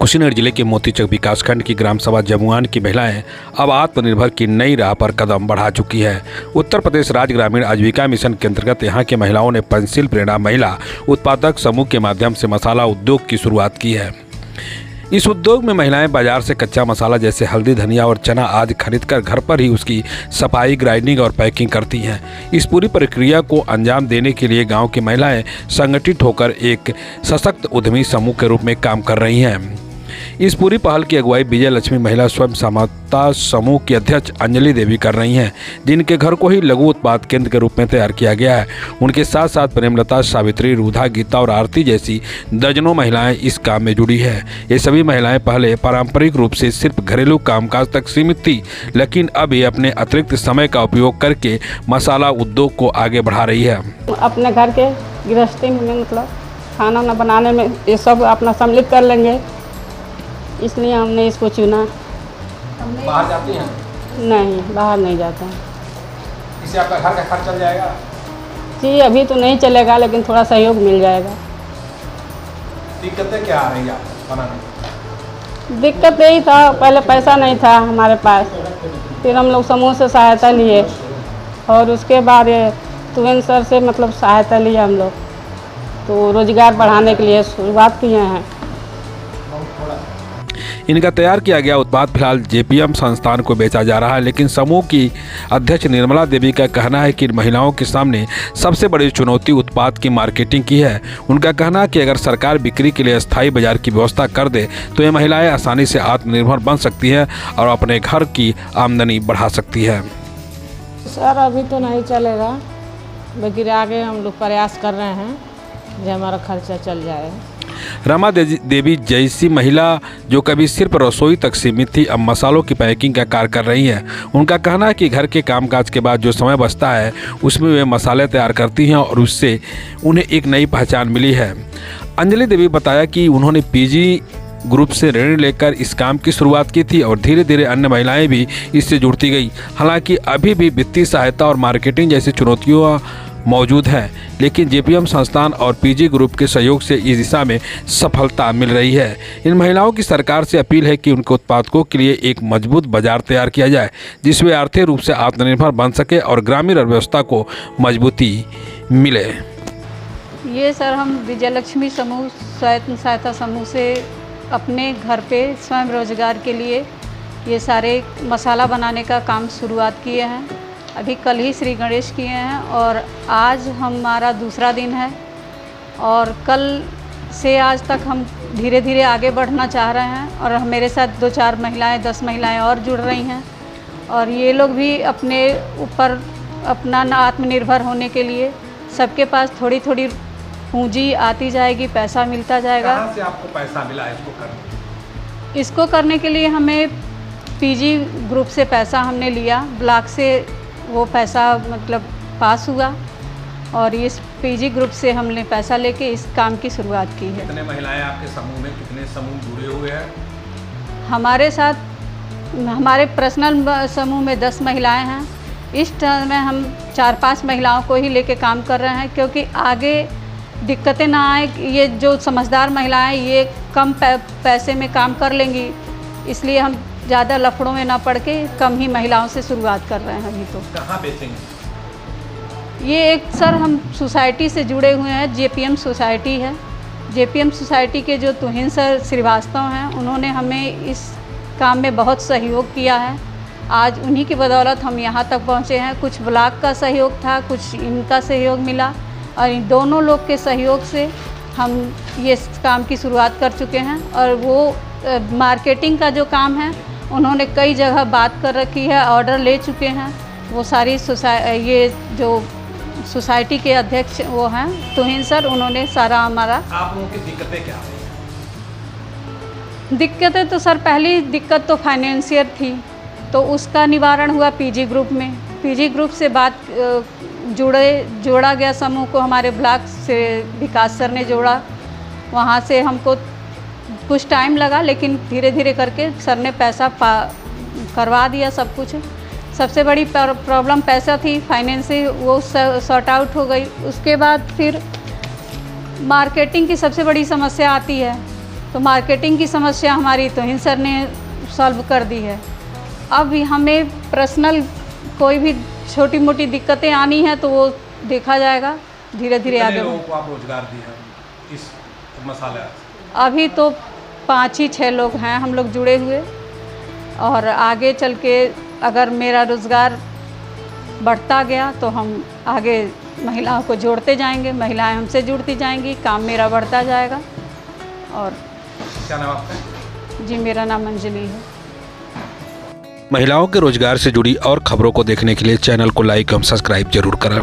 कुशीनगर जिले के मोतीचक विकासखंड की ग्राम सभा जमुआन की महिलाएं अब आत्मनिर्भर की नई राह पर कदम बढ़ा चुकी है। उत्तर प्रदेश राज्य ग्रामीण आजीविका मिशन के अंतर्गत यहां की महिलाओं ने पंचशील प्रेरणा महिला उत्पादक समूह के माध्यम से मसाला उद्योग की शुरुआत की है। इस उद्योग में महिलाएं बाजार से कच्चा मसाला जैसे हल्दी, धनिया और चना आदि खरीदकर घर पर ही उसकी सफाई, ग्राइंडिंग और पैकिंग करती हैं। इस पूरी प्रक्रिया को अंजाम देने के लिए गांव की महिलाएं संगठित होकर एक सशक्त उद्यमी समूह के रूप में काम कर रही हैं। इस पूरी पहल की अगुवाई विजय लक्ष्मी महिला स्वयं सहायता समूह की अध्यक्ष अंजलि देवी कर रही हैं, जिनके घर को ही लघु उत्पाद केंद्र के रूप में तैयार किया गया है। उनके साथ साथ प्रेमलता, सावित्री, रूधा, गीता और आरती जैसी दर्जनों महिलाएं इस काम में जुड़ी है। ये सभी महिलाएं पहले पारंपरिक रूप से सिर्फ घरेलू कामकाज तक सीमित थी, लेकिन अब ये अपने अतिरिक्त समय का उपयोग करके मसाला उद्योग को आगे बढ़ा रही है। अपने घर के गृहस्थी में मतलब खाना वाना बनाने में ये सब अपना सम्मिलित कर लेंगे, इसलिए हमने इसको चुना। बाहर जाती हैं? नहीं, बाहर नहीं जाते हैं। इससे आपका घर का खर्च चल जाएगा? जी अभी तो नहीं चलेगा, लेकिन थोड़ा सहयोग मिल जाएगा। दिक्कतें क्या आ रही है आपको बनाने में? दिक्कत यही था, पहले पैसा नहीं था हमारे पास, फिर हम लोग समूह से सहायता लिए और उसके बाद ये तुहिन सर से मतलब सहायता लिया हम लोग, तो रोजगार बढ़ाने के लिए शुरुआत किए हैं। इनका तैयार किया गया उत्पाद फिलहाल जेपीएम संस्थान को बेचा जा रहा है, लेकिन समूह की अध्यक्ष निर्मला देवी का कहना है कि महिलाओं के सामने सबसे बड़ी चुनौती उत्पाद की मार्केटिंग की है। उनका कहना है कि अगर सरकार बिक्री के लिए अस्थायी बाजार की व्यवस्था कर दे तो ये महिलाएं आसानी से आत्मनिर्भर बन सकती हैं और अपने घर की आमदनी बढ़ा सकती है। सर अभी तो नहीं चलेगा, लेकिन आगे हम लोग प्रयास कर रहे हैं जो हमारा खर्चा चल जाए। रमा देवी जैसी महिला जो कभी सिर्फ रसोई तक सीमित थी, अब मसालों की पैकिंग का कार्य कर रही हैं। उनका कहना है कि घर के कामकाज के बाद जो समय बचता है उसमें वे मसाले तैयार करती हैं और उससे उन्हें एक नई पहचान मिली है। अंजलि देवी बताया कि उन्होंने पीजी ग्रुप से ऋण लेकर इस काम की शुरुआत की थी और धीरे धीरे अन्य महिलाएं भी इससे जुड़ती गई। हालांकि अभी भी वित्तीय सहायता और मार्केटिंग जैसी चुनौतियाँ मौजूद है, लेकिन जेपीएम संस्थान और पीजी ग्रुप के सहयोग से इस दिशा में सफलता मिल रही है। इन महिलाओं की सरकार से अपील है कि उनके उत्पादकों के लिए एक मजबूत बाजार तैयार किया जाए, जिसमें आर्थिक रूप से आत्मनिर्भर बन सके और ग्रामीण अर्थव्यवस्था को मजबूती मिले। ये सर हम विजय लक्ष्मी समूह स्वयं सहायता समूह से अपने घर पे स्वयं रोजगार के लिए ये सारे मसाला बनाने का काम शुरुआत किए हैं। अभी कल ही श्री गणेश किए हैं और आज हमारा दूसरा दिन है और कल से आज तक हम धीरे धीरे आगे बढ़ना चाह रहे हैं और मेरे साथ 2-4 महिलाएं 10 महिलाएं और जुड़ रही हैं और ये लोग भी अपने ऊपर अपना आत्मनिर्भर होने के लिए सबके पास थोड़ी थोड़ी पूंजी आती जाएगी, पैसा मिलता जाएगा। कहाँ से आपको पैसा मिला इसको करने के लिए हमें पीजी ग्रुप से पैसा हमने लिया, ब्लॉक से वो पैसा मतलब पास हुआ और इस पीजी ग्रुप से हमने पैसा लेके इस काम की शुरुआत की है। कितने महिलाएं आपके समूह में, कितने समूह जुड़े हुए हैं? हमारे साथ हमारे पर्सनल समूह में 10 महिलाएं हैं। इस टाइम में हम 4-5 महिलाओं को ही लेके काम कर रहे हैं, क्योंकि आगे दिक्कतें ना आए। ये जो समझदार महिलाएं ये कम पैसे में काम कर लेंगी, इसलिए हम ज़्यादा लफड़ों में ना पड़ के कम ही महिलाओं से शुरुआत कर रहे हैं। अभी तो कहाँ बेचेंगे? ये एक सर हम सोसाइटी से जुड़े हुए हैं, जेपीएम सोसाइटी है। जेपीएम सोसाइटी के जो तुहिन सर श्रीवास्तव हैं, उन्होंने हमें इस काम में बहुत सहयोग किया है। आज उन्हीं की बदौलत हम यहाँ तक पहुँचे हैं। कुछ ब्लॉक का सहयोग था, कुछ इनका सहयोग मिला और इन दोनों लोग के सहयोग से हम ये काम की शुरुआत कर चुके हैं। और वो मार्केटिंग का जो काम है उन्होंने कई जगह बात कर रखी है, ऑर्डर ले चुके हैं। वो सारी ये जो सोसाइटी के अध्यक्ष वो हैं तुहिन सर, उन्होंने सारा हमारा। आप लोगों की दिक्कतें क्या रही हैं? दिक्कतें तो सर पहली दिक्कत तो फाइनेंशियल थी, तो उसका निवारण हुआ पीजी ग्रुप में। पीजी ग्रुप से बात जोड़ा गया समूह को, हमारे ब्लॉक से विकास सर ने जोड़ा। वहाँ से हमको कुछ टाइम लगा, लेकिन धीरे धीरे करके सर ने पैसा करवा दिया सब कुछ। सबसे बड़ी प्रॉब्लम पैसा थी, फाइनेंस से वो सॉर्ट आउट हो गई। उसके बाद फिर मार्केटिंग की सबसे बड़ी समस्या आती है तो मार्केटिंग की समस्या हमारी तोहिन सर ने सॉल्व कर दी है। अब हमें पर्सनल कोई भी छोटी मोटी दिक्कतें आनी है तो वो देखा जाएगा, धीरे धीरे आगे लोगों को आप रोजगार दिए हैं इस मसाला? अभी तो 5 ही 6 लोग हैं हम लोग जुड़े हुए, और आगे चल के अगर मेरा रोज़गार बढ़ता गया तो हम आगे महिलाओं को जोड़ते जाएंगे, महिलाएं हमसे जुड़ती जाएंगी, काम मेरा बढ़ता जाएगा। और क्या नाम आपका? जी, मेरा नाम अंजलि है। महिलाओं के रोजगार से जुड़ी और खबरों को देखने के लिए चैनल को लाइक एवं सब्सक्राइब जरूर करें।